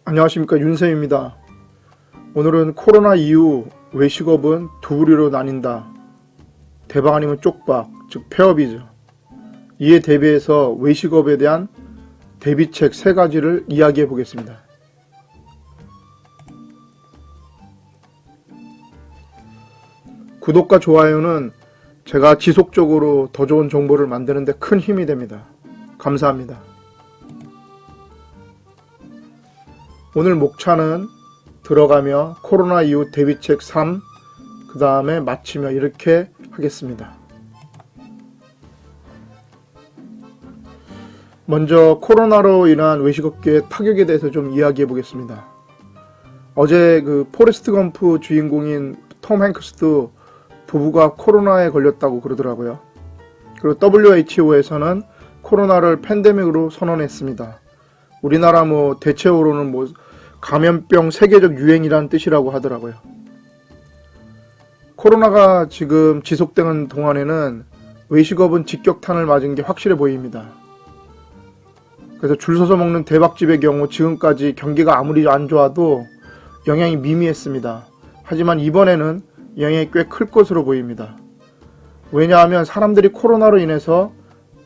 안녕하십니까, 윤쌤입니다. 오늘은 코로나 이후 외식업은 두 부류로 나뉜다. 대박 아니면 쪽박, 즉 폐업이죠. 이에 대비해서 외식업에 대한 대비책 3가지를 이야기해 보겠습니다. 구독과 좋아요는 제가 지속적으로 더 좋은 정보를 만드는 데 큰 힘이 됩니다. 감사합니다. 오늘 목차는 들어가며 코로나 이후 대비책 3, 그 다음에 마치며 이렇게 하겠습니다. 먼저 코로나로 인한 외식업계의 타격에 대해서 좀 이야기해 보겠습니다. 어제 그 포레스트 검프 주인공인 톰 행크스도 부부가 코로나에 걸렸다고 그러더라고요. 그리고 WHO에서는 코로나를 팬데믹으로 선언했습니다. 우리나라 대체어로는 감염병 세계적 유행이라는 뜻이라고 하더라고요. 코로나가 지금 지속되는 동안에는 외식업은 직격탄을 맞은 게 확실해 보입니다. 그래서 줄 서서 먹는 대박집의 경우 지금까지 경기가 아무리 안 좋아도 영향이 미미했습니다. 하지만 이번에는 영향이 꽤 클 것으로 보입니다. 왜냐하면 사람들이 코로나로 인해서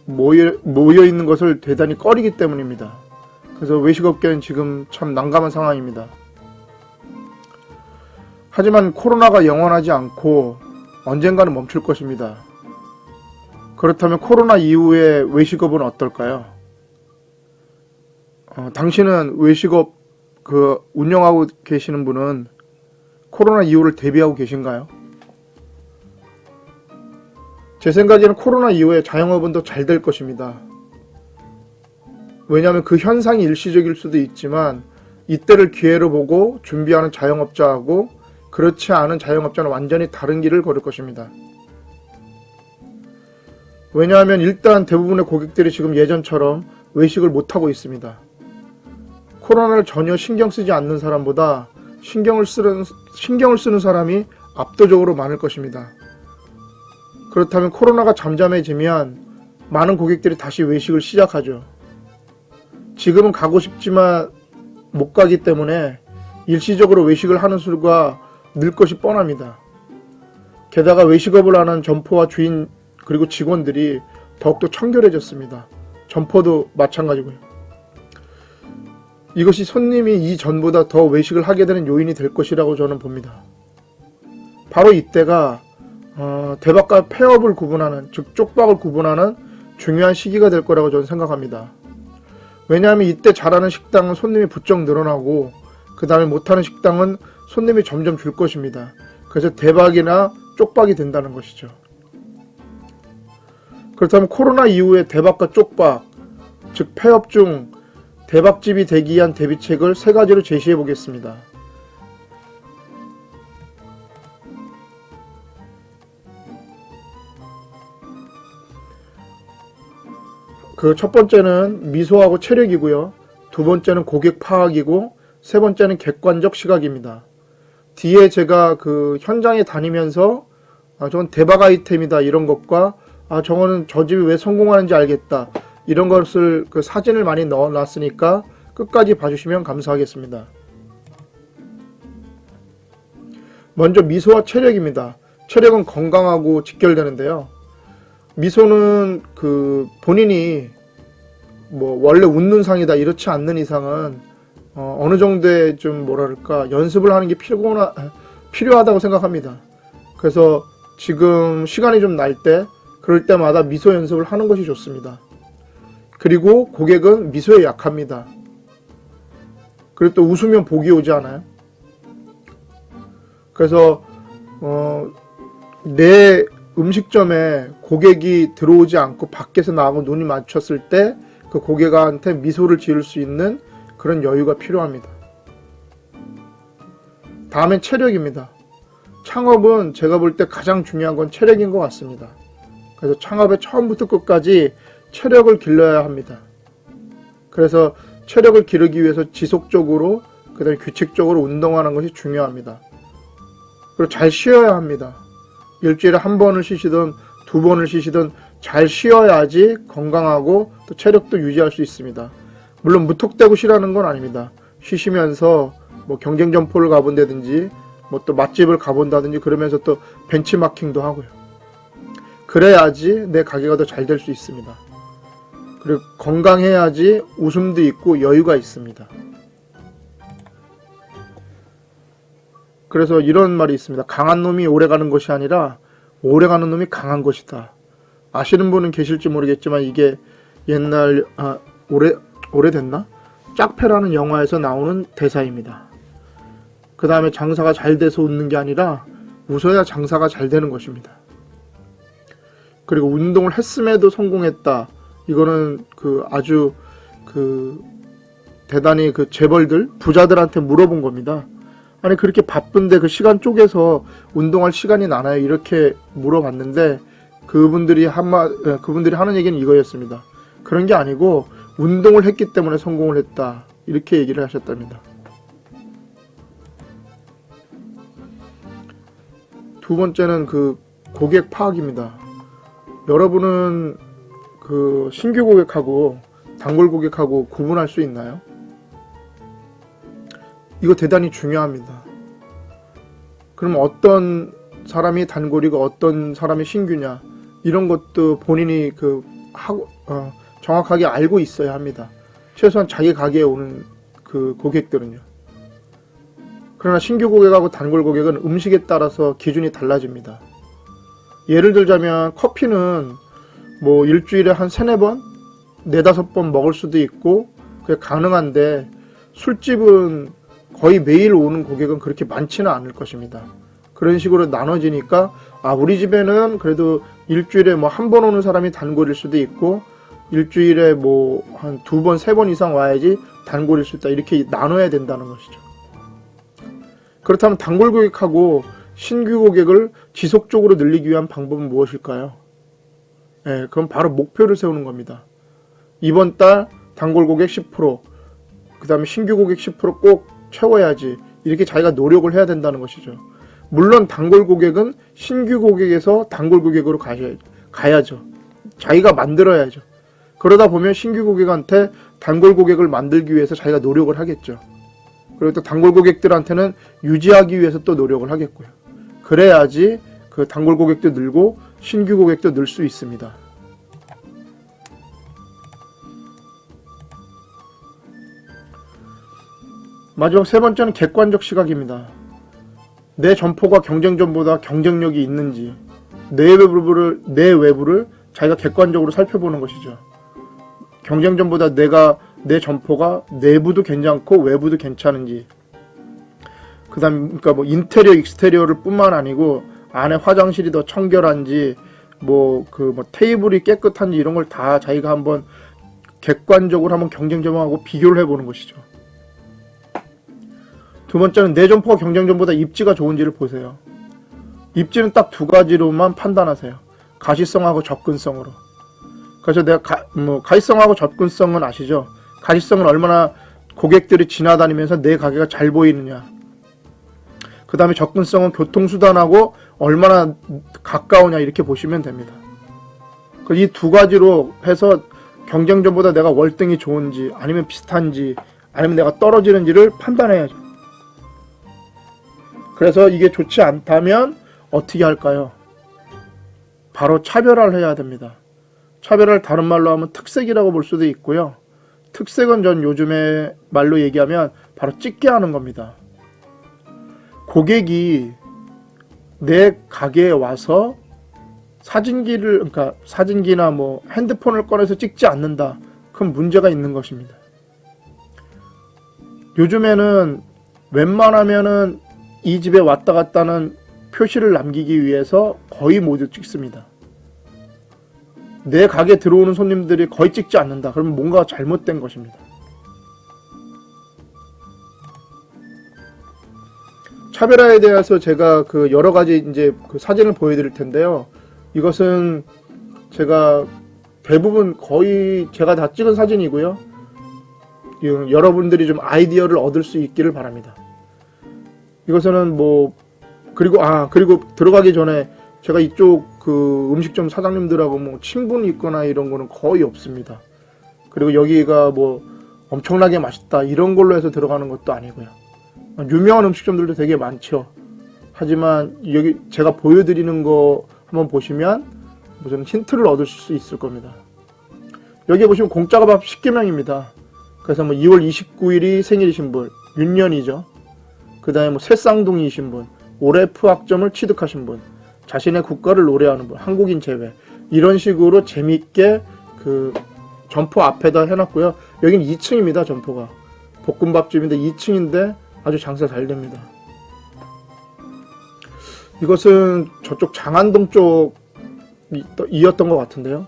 모여 있는 것을 대단히 꺼리기 때문입니다. 그래서 외식업계는 지금 참 난감한 상황입니다. 하지만 코로나가 영원하지 않고 언젠가는 멈출 것입니다. 그렇다면 코로나 이후의 외식업은 어떨까요? 당신은 외식업 운영하고 계시는 분은 코로나 이후를 대비하고 계신가요? 제 생각에는 코로나 이후에 자영업은 더 잘 될 것입니다. 왜냐하면 그 현상이 일시적일 수도 있지만 이때를 기회로 보고 준비하는 자영업자하고 그렇지 않은 자영업자는 완전히 다른 길을 걸을 것입니다. 왜냐하면 일단 대부분의 고객들이 지금 예전처럼 외식을 못하고 있습니다. 코로나를 전혀 신경 쓰지 않는 사람보다 신경을 쓰는 사람이 압도적으로 많을 것입니다. 그렇다면 코로나가 잠잠해지면 많은 고객들이 다시 외식을 시작하죠. 지금은 가고 싶지만 못 가기 때문에 일시적으로 외식을 하는 수가 늘 것이 뻔합니다. 게다가 외식업을 하는 점포와 주인 그리고 직원들이 더욱더 청결해졌습니다. 점포도 마찬가지고요. 이것이 손님이 이전보다 더 외식을 하게 되는 요인이 될 것이라고 저는 봅니다. 바로 이때가 대박과 폐업을 구분하는, 즉 쪽박을 구분하는 중요한 시기가 될 거라고 저는 생각합니다. 왜냐하면 이때 잘하는 식당은 손님이 부쩍 늘어나고 그 다음에 못하는 식당은 손님이 점점 줄 것입니다. 그래서 대박이나 쪽박이 된다는 것이죠. 그렇다면 코로나 이후에 대박과 쪽박, 즉 폐업 중 대박집이 되기 위한 대비책을 3가지로 제시해 보겠습니다. 그 첫 번째는 미소하고 체력이고요. 두 번째는 고객 파악이고 세 번째는 객관적 시각입니다. 뒤에 제가 그 현장에 다니면서 저건 대박 아이템이다 이런 것과 저거는 저 집이 왜 성공하는지 알겠다 이런 것을 그 사진을 많이 넣어놨으니까 끝까지 봐주시면 감사하겠습니다. 먼저 미소와 체력입니다. 체력은 건강하고 직결되는데요. 미소는 그 본인이 원래 웃는 상이다 이렇지 않는 이상은 어느 정도의 좀 연습을 하는 게 필요하다고 생각합니다. 그래서 지금 시간이 좀 날 때 그럴 때마다 미소 연습을 하는 것이 좋습니다. 그리고 고객은 미소에 약합니다. 그리고 또 웃으면 복이 오지 않아요? 그래서 내 음식점에 고객이 들어오지 않고 밖에서 나하고 눈이 맞췄을 때 그 고객한테 미소를 지을 수 있는 그런 여유가 필요합니다. 다음엔 체력입니다. 창업은 제가 볼 때 가장 중요한 건 체력인 것 같습니다. 그래서 창업의 처음부터 끝까지 체력을 길러야 합니다. 그래서 체력을 기르기 위해서 지속적으로 그다음에 규칙적으로 운동하는 것이 중요합니다. 그리고 잘 쉬어야 합니다. 일주일에 1번을 쉬시든 2번을 쉬시든 잘 쉬어야지 건강하고 또 체력도 유지할 수 있습니다. 물론 무턱대고 쉬라는 건 아닙니다. 쉬시면서 뭐 경쟁 점포를 가본다든지 뭐 또 맛집을 가본다든지 그러면서 또 벤치마킹도 하고요. 그래야지 내 가게가 더 잘 될 수 있습니다. 그리고 건강해야지 웃음도 있고 여유가 있습니다. 그래서 이런 말이 있습니다. 강한 놈이 오래가는 것이 아니라 오래가는 놈이 강한 것이다. 아시는 분은 계실지 모르겠지만 이게 옛날 오래됐나? 짝패라는 영화에서 나오는 대사입니다. 그 다음에 장사가 잘 돼서 웃는 게 아니라 웃어야 장사가 잘 되는 것입니다. 그리고 운동을 했음에도 성공했다. 이거는 아주 대단히 재벌들, 부자들한테 물어본 겁니다. 아니 그렇게 바쁜데 그 시간 쪼개서 운동할 시간이 나나요? 이렇게 물어봤는데 그분들이 하는 얘기는 이거였습니다. 그런 게 아니고 운동을 했기 때문에 성공을 했다. 이렇게 얘기를 하셨답니다. 두 번째는 고객 파악입니다. 여러분은 신규 고객하고 단골 고객하고 구분할 수 있나요? 이거 대단히 중요합니다. 그럼 어떤 사람이 단골이고 어떤 사람이 신규냐 이런 것도 본인이 정확하게 알고 있어야 합니다. 최소한 자기 가게에 오는 고객들은요. 그러나 신규 고객하고 단골 고객은 음식에 따라서 기준이 달라집니다. 예를 들자면 커피는 뭐 일주일에 한 3-4번, 4-5번 먹을 수도 있고 그게 가능한데 술집은 거의 매일 오는 고객은 그렇게 많지는 않을 것입니다. 그런 식으로 나눠지니까 우리 집에는 그래도 일주일에 뭐 1번 오는 사람이 단골일 수도 있고 일주일에 뭐 한 2번, 3번 이상 와야지 단골일 수 있다. 이렇게 나눠야 된다는 것이죠. 그렇다면 단골 고객하고 신규 고객을 지속적으로 늘리기 위한 방법은 무엇일까요? 그럼 바로 목표를 세우는 겁니다. 이번 달 단골 고객 10%, 그 다음에 신규 고객 10%꼭 채워야지. 이렇게 자기가 노력을 해야 된다는 것이죠. 물론 단골 고객은 신규 고객에서 단골 고객으로 가야죠. 자기가 만들어야죠. 그러다 보면 신규 고객한테 단골 고객을 만들기 위해서 자기가 노력을 하겠죠. 그리고 또 단골 고객들한테는 유지하기 위해서 또 노력을 하겠고요. 그래야지 단골 고객도 늘고 신규 고객도 늘 수 있습니다. 마지막 세 번째는 객관적 시각입니다. 내 점포가 경쟁점보다 경쟁력이 있는지 내 외부를 자기가 객관적으로 살펴보는 것이죠. 경쟁점보다 내 점포가 내부도 괜찮고 외부도 괜찮은지, 그 다음 그러니까 뭐 인테리어 익스테리어를 뿐만 아니고 안에 화장실이 더 청결한지 뭐 테이블이 깨끗한지 이런 걸 다 자기가 한번 객관적으로 한번 경쟁점하고 비교를 해보는 것이죠. 두 번째는 내 점포가 경쟁점보다 입지가 좋은지를 보세요. 입지는 딱 2가지로만 판단하세요. 가시성하고 접근성으로. 그래서 내가 가시성하고 접근성은 아시죠? 가시성은 얼마나 고객들이 지나다니면서 내 가게가 잘 보이느냐. 그 다음에 접근성은 교통수단하고 얼마나 가까우냐 이렇게 보시면 됩니다. 이 2가지로 해서 경쟁점보다 내가 월등히 좋은지 아니면 비슷한지 아니면 내가 떨어지는지를 판단해야죠. 그래서 이게 좋지 않다면 어떻게 할까요? 바로 차별화를 해야 됩니다. 차별화를 다른 말로 하면 특색이라고 볼 수도 있고요. 특색은 전 요즘에 말로 얘기하면 바로 찍게 하는 겁니다. 고객이 내 가게에 와서 사진기나 뭐 핸드폰을 꺼내서 찍지 않는다. 그럼 문제가 있는 것입니다. 요즘에는 웬만하면은 이 집에 왔다 갔다는 표시를 남기기 위해서 거의 모두 찍습니다. 내 가게 들어오는 손님들이 거의 찍지 않는다. 그러면 뭔가 잘못된 것입니다. 차별화에 대해서 제가 여러 가지 이제 사진을 보여드릴 텐데요. 이것은 제가 대부분 거의 제가 다 찍은 사진이고요. 여러분들이 좀 아이디어를 얻을 수 있기를 바랍니다. 이것은 그리고 들어가기 전에 제가 이쪽 음식점 사장님들하고 친분이 있거나 이런 거는 거의 없습니다. 그리고 여기가 엄청나게 맛있다 이런 걸로 해서 들어가는 것도 아니고요. 유명한 음식점들도 되게 많죠. 하지만 여기 제가 보여드리는 거 한번 보시면 무슨 힌트를 얻으실 수 있을 겁니다. 여기 보시면 공짜가 밥 10개명입니다. 그래서 뭐 2월 29일이 생일이신 분, 윤년이죠. 그 다음에 뭐 새쌍둥이이신 분, 올해 푸학점을 취득하신 분, 자신의 국가를 노래하는 분, 한국인 제외. 이런 식으로 재밌게 그 점포 앞에다 해놨고요. 여기는 2층입니다. 점포가. 볶음밥집인데 2층인데 아주 장사 잘 됩니다. 이것은 저쪽 장안동 쪽이었던 것 같은데요.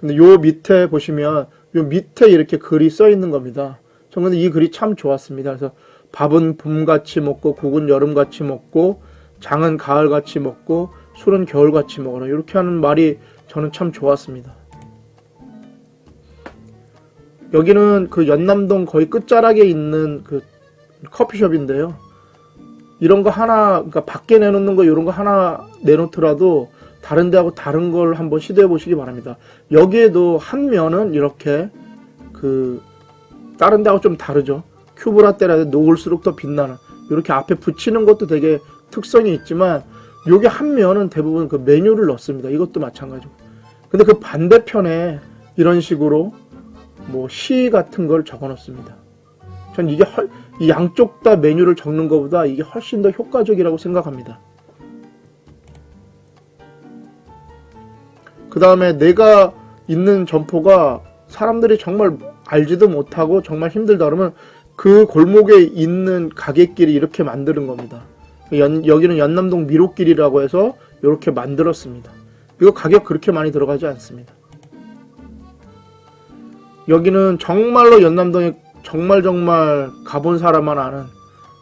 근데 요 밑에 보시면 요 밑에 이렇게 글이 써 있는 겁니다. 전 근데 이 글이 참 좋았습니다. 그래서 밥은 봄같이 먹고 국은 여름같이 먹고 장은 가을같이 먹고 술은 겨울같이 먹어라. 이렇게 하는 말이 저는 참 좋았습니다. 여기는 그 연남동 거의 끝자락에 있는 그 커피숍인데요. 이런 거 하나, 그러니까 밖에 내놓는 거 이런 거 하나 내놓더라도 다른 데하고 다른 걸 한번 시도해 보시기 바랍니다. 여기에도 한 면은 이렇게 그 다른 데하고 좀 다르죠. 큐브라떼라 녹을수록 더 빛나는 이렇게 앞에 붙이는 것도 되게 특성이 있지만 요게 한 면은 대부분 그 메뉴를 넣습니다. 이것도 마찬가지고. 근데 그 반대편에 이런 식으로 뭐 시 같은 걸 적어 놓습니다. 전 이게 이 양쪽 다 메뉴를 적는 것보다 이게 훨씬 더 효과적이라고 생각합니다. 그 다음에 내가 있는 점포가 사람들이 정말 알지도 못하고 정말 힘들다 그러면 그 골목에 있는 가게끼리 이렇게 만드는 겁니다. 여기는 연남동 미로길이라고 해서 이렇게 만들었습니다. 이거 가격 그렇게 많이 들어가지 않습니다. 여기는 정말로 연남동에 정말 가본 사람만 아는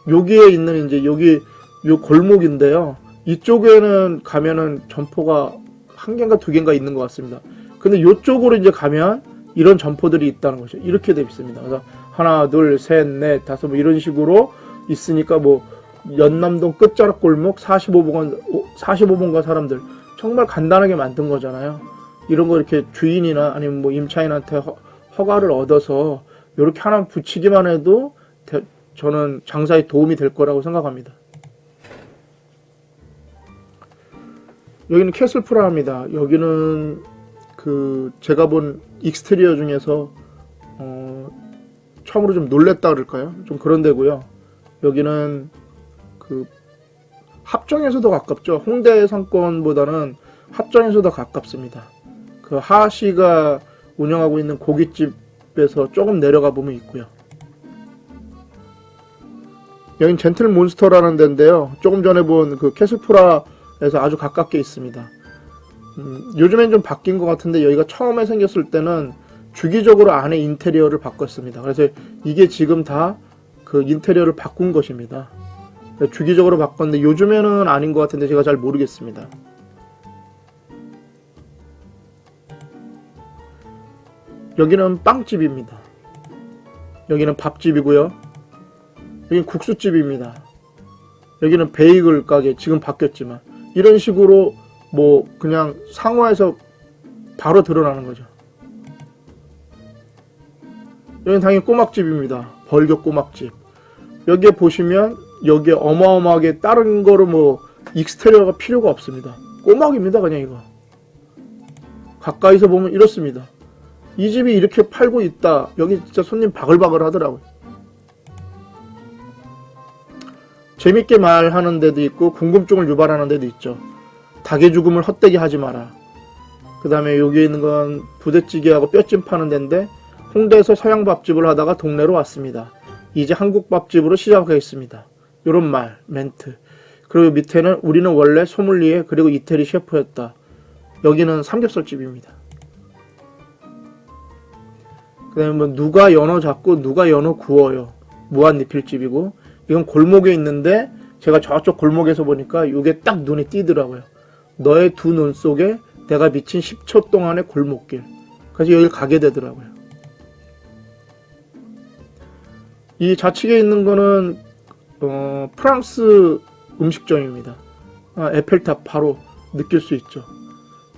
여기에 있는 이제 여기 요 골목인데요. 이쪽에는 가면은 점포가 한 개인가 두 개인가 있는 것 같습니다. 근데 이쪽으로 이제 가면 이런 점포들이 있다는 거죠. 이렇게 되어 있습니다. 그래서 하나, 둘, 셋, 넷, 다섯 뭐 이런 식으로 있으니까 뭐 연남동 끝자락 골목 45번가 사람들 정말 간단하게 만든 거잖아요. 이런 거 이렇게 주인이나 아니면 뭐 임차인한테 허가를 얻어서 이렇게 하나 붙이기만 해도 저는 장사에 도움이 될 거라고 생각합니다. 여기는 캐슬프라입니다. 여기는 그 제가 본 익스테리어 중에서 처음으로 좀 놀랬다 그럴까요? 좀 그런 데고요. 여기는 그 합정에서도 가깝죠. 홍대 상권보다는 합정에서 더 가깝습니다. 그 하씨가 운영하고 있는 고깃집에서 조금 내려가 보면 있고요. 여긴 젠틀몬스터라는 데인데요. 조금 전에 본 그 캐슬프라에서 아주 가깝게 있습니다. 요즘엔 좀 바뀐 것 같은데 여기가 처음에 생겼을 때는 주기적으로 안에 인테리어를 바꿨습니다. 그래서 이게 지금 다 그 인테리어를 바꾼 것입니다. 주기적으로 바꿨는데 요즘에는 아닌 것 같은데 제가 잘 모르겠습니다. 여기는 빵집입니다. 여기는 밥집이고요. 여기는 국수집입니다. 여기는 베이글 가게, 지금 바뀌었지만 이런 식으로 뭐 그냥 상호에서 바로 드러나는 거죠. 여기는 당연히 꼬막집입니다. 벌교 꼬막집. 여기에 보시면 여기에 어마어마하게 다른 거로 뭐 익스테리어가 필요가 없습니다. 꼬막입니다. 그냥 이거. 가까이서 보면 이렇습니다. 이 집이 이렇게 팔고 있다. 여기 진짜 손님 바글바글 하더라고요. 재밌게 말하는 데도 있고 궁금증을 유발하는 데도 있죠. 닭의 죽음을 헛되게 하지 마라. 그 다음에 여기 있는 건 부대찌개하고 뼈찜 파는 데인데 홍대에서 서양밥집을 하다가 동네로 왔습니다. 이제 한국밥집으로 시작하겠습니다. 요런 말, 멘트. 그리고 밑에는 우리는 원래 소믈리에 그리고 이태리 셰프였다. 여기는 삼겹살집입니다. 그 다음에 뭐 누가 연어 잡고 누가 연어 구워요. 무한리필집이고 이건 골목에 있는데 제가 저쪽 골목에서 보니까 이게 딱 눈에 띄더라고요. 너의 두 눈 속에 내가 미친 10초 동안의 골목길. 그래서 여길 가게 되더라고요. 이 좌측에 있는 거는 프랑스 음식점입니다. 에펠탑 바로 느낄 수 있죠.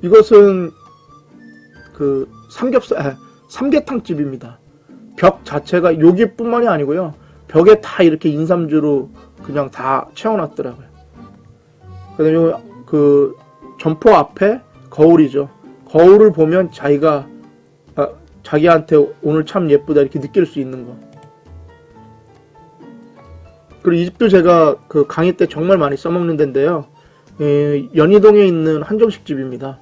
이것은 그 삼계탕집입니다. 벽 자체가 여기뿐만이 아니고요. 벽에 다 이렇게 인삼주로 그냥 다 채워놨더라고요. 그다음에 그 점포 앞에 거울이죠. 거울을 보면 자기한테 오늘 참 예쁘다 이렇게 느낄 수 있는 거. 그리고 이 집도 제가 그 강의 때 정말 많이 써먹는 데인데요. 연희동에 있는 한정식 집입니다.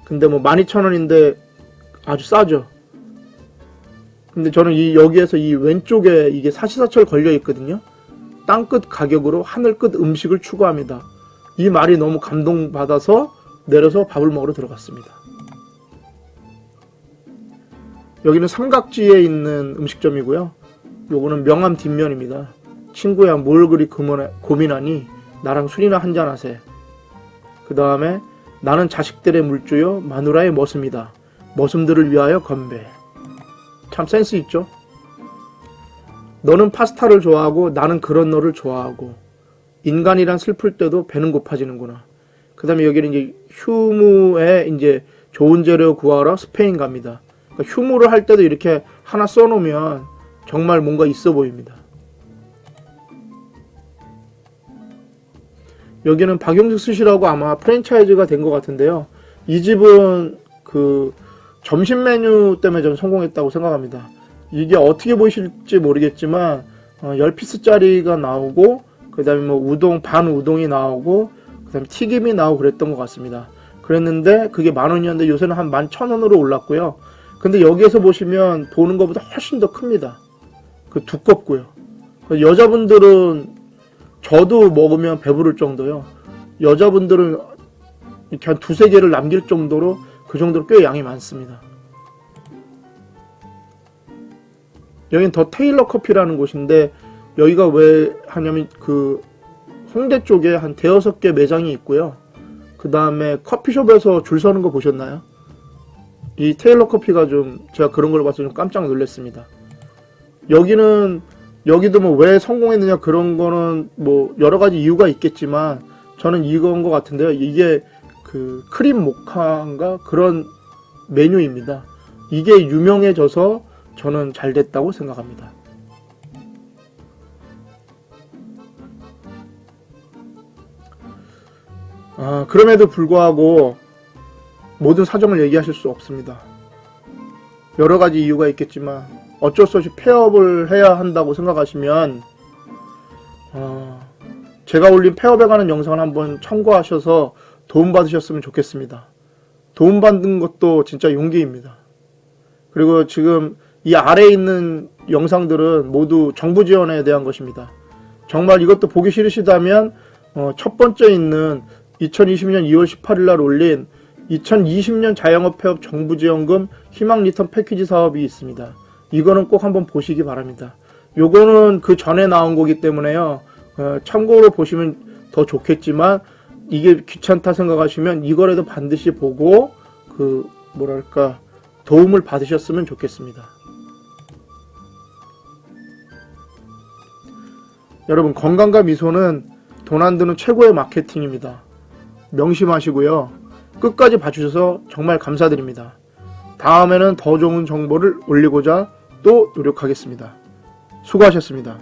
근데 뭐 12,000원인데 아주 싸죠. 근데 저는 여기에서 이 왼쪽에 이게 사시사철 걸려 있거든요. 땅끝 가격으로 하늘끝 음식을 추구합니다. 이 말이 너무 감동받아서 내려서 밥을 먹으러 들어갔습니다. 여기는 삼각지에 있는 음식점이고요. 요거는 명함 뒷면입니다. 친구야 뭘 그리 고민하니 나랑 술이나 한잔 하세. 그 다음에 나는 자식들의 물주요 마누라의 머슴이다. 머슴들을 위하여 건배. 참 센스 있죠? 너는 파스타를 좋아하고 나는 그런 너를 좋아하고 인간이란 슬플 때도 배는 고파지는구나. 그 다음에 여기는 이제 휴무에 이제 좋은 재료 구하러 스페인 갑니다. 그러니까 휴무를 할 때도 이렇게 하나 써놓으면 정말 뭔가 있어 보입니다. 여기는 박용식 스시라고 아마 프랜차이즈가 된 것 같은데요. 이 집은 그 점심 메뉴 때문에 저는 성공했다고 생각합니다. 이게 어떻게 보이실지 모르겠지만 10피스짜리가 나오고 그 다음에 뭐 우동 반 우동이 나오고 그 다음에 튀김이 나오고 그랬던 것 같습니다. 그랬는데 그게 10,000원이었는데 요새는 한 11,000원으로 올랐고요. 근데 여기에서 보시면 보는 것보다 훨씬 더 큽니다. 그 두껍고요. 여자분들은 저도 먹으면 배부를 정도요. 여자분들은 이렇게 한 2-3개를 남길 정도로 그 정도로 꽤 양이 많습니다. 여긴 더 테일러 커피라는 곳인데 여기가 왜 하냐면 그 홍대 쪽에 한 5-6개 매장이 있고요. 그 다음에 커피숍에서 줄 서는 거 보셨나요? 이 테일러 커피가 좀 제가 그런 걸 봐서 좀 깜짝 놀랐습니다. 여기도 뭐 왜 성공했느냐 그런 거는 뭐 여러 가지 이유가 있겠지만 저는 이건 것 같은데요. 이게 그 크림 모카인가 그런 메뉴입니다. 이게 유명해져서 저는 잘 됐다고 생각합니다. 그럼에도 불구하고 모든 사정을 얘기하실 수 없습니다. 여러 가지 이유가 있겠지만 어쩔 수 없이 폐업을 해야 한다고 생각하시면 제가 올린 폐업에 관한 영상을 한번 참고하셔서 도움받으셨으면 좋겠습니다. 도움받는 것도 진짜 용기입니다. 그리고 지금 이 아래에 있는 영상들은 모두 정부 지원에 대한 것입니다. 정말 이것도 보기 싫으시다면 첫 번째 있는 2020년 2월 18일 날 올린 2020년 자영업 폐업 정부 지원금 희망 리턴 패키지 사업이 있습니다. 이거는 꼭 한번 보시기 바랍니다. 요거는 그 전에 나온 거기 때문에요. 참고로 보시면 더 좋겠지만 이게 귀찮다 생각하시면 이거라도 반드시 보고 도움을 받으셨으면 좋겠습니다. 여러분, 건강과 미소는 돈 안 드는 최고의 마케팅입니다. 명심하시고요. 끝까지 봐주셔서 정말 감사드립니다. 다음에는 더 좋은 정보를 올리고자 또 노력하겠습니다. 수고하셨습니다.